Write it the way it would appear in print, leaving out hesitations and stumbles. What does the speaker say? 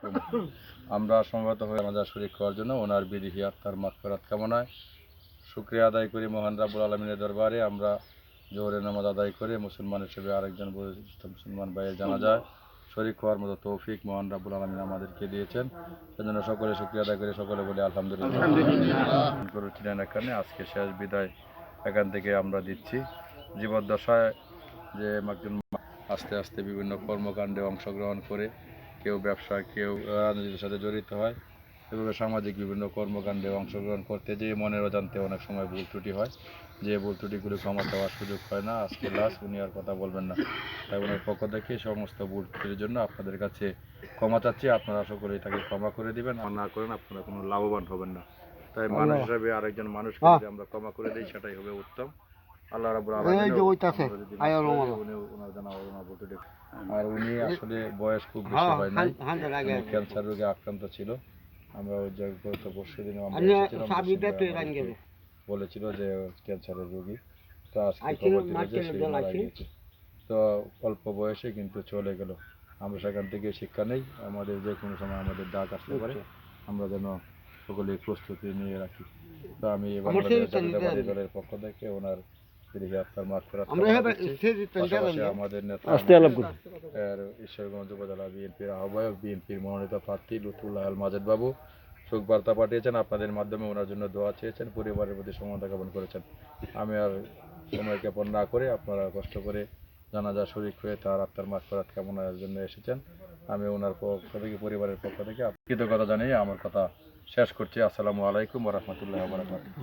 আলাইকুম। আমরা সমবেত হয়ে জানাজা শরীক হওয়ার জন্য ওনার বিদেহী আত্মার মাগফিরাত কামনায় শুকরিয়া আদায় করি মহান রাব্বুল আলামিনের দরবারে। আমরা জোহরের নামাজ আদায় করে মুসলমান হিসেবে আরেকজন বয়োজ্যেষ্ঠ মুসলমান ভাইয়ের জানাজায় শরীক হওয়ার মতো তৌফিক মহান রাব্বুল আলামিন আমাদেরকে দিয়েছেন। সেজন্য সকলে শুকরিয়া আদায় করে সকলে বলি আলহামদুলিল্লাহ। করেছিলেন এখানে আজকে শেষ বিদায় এখান থেকে আমরা দিচ্ছি। জীবদ্দশায় যে একজন আস্তে আস্তে বিভিন্ন কর্মকাণ্ডে অংশগ্রহণ করে কেউ ব্যবসা, কেউ রাজনীতির সাথে জড়িত হয়, এভাবে সামাজিক বিভিন্ন কর্মকাণ্ডে অংশগ্রহণ করতে যেয়ে মনের অজান্তে অনেক সময় ভুল ত্রুটি হয়। যে ভুল ত্রুটিগুলি ক্ষমা চাওয়ার সুযোগ হয় না। আজকে লাস্ট উনি আর কথা বলবেন না, তাই ওনার পক্ষ থেকে সমস্ত ভুল ত্রুটির জন্য আপনাদের কাছে ক্ষমা চাচ্ছি। আপনারা সকলেই তাকে ক্ষমা করে দিবেন, আর না করেন আপনারা কোনো লাভবান হবেন না। তাই মানুষ হিসাবে আরেকজন মানুষকে যদি আমরা ক্ষমা করে দিই সেটাই হবে উত্তম। আল্লাহ রাব্বুল আলামিন আর উনি আসলে বয়স খুব বেশি হয় নাই, ক্যান্সার রোগে আক্রান্ত ছিল। আমরা ওই গত পরশুদিন বলেছিল যে ক্যান্সারের রোগী, তো আজকে খবর দিল যে সে মারা গিয়েছে। তো অল্প বয়সে কিন্তু চলে গেল। আমরা সেখান থেকে শিক্ষা নেই, আমাদের যে কোনো সময় আমাদের ডাক আসতে পারে, আমরা যেন সকলে প্রস্তুতি নিয়ে রাখি। তো আমি বাংলাদেশ জাতীয়তাবাদী দলের পক্ষ থেকে ওনার আত্মার মাগফিরাত কামনা করছি। পাশাপাশি আমাদের নেতা ঈশ্বরগঞ্জ উপজেলা বিএনপির আহ্বায়ক, বিএনপির মনোনীত প্রার্থী লুৎফুল্লাহ আল মাজেদ বাবু শোক বার্তা পাঠিয়েছেন, আপনাদের মাধ্যমে ওনার জন্য দোয়া চেয়েছেন, পরিবারের প্রতি সমতা জ্ঞাপন করেছেন। আমি আর সময় জ্ঞাপন না করে আপনারা কষ্ট করে জানাজা শরীক হয়ে তার আত্মার মাগফিরাত কামনার জন্য এসেছেন। আমি ওনার পক্ষ থেকে, পরিবারের পক্ষ থেকে কৃতজ্ঞতা জানিয়ে আমার কথা শেষ করছি। আসসালামু আলাইকুম ওয়া রাহমাতুল্লাহি ওয়া বারাকাতুহু।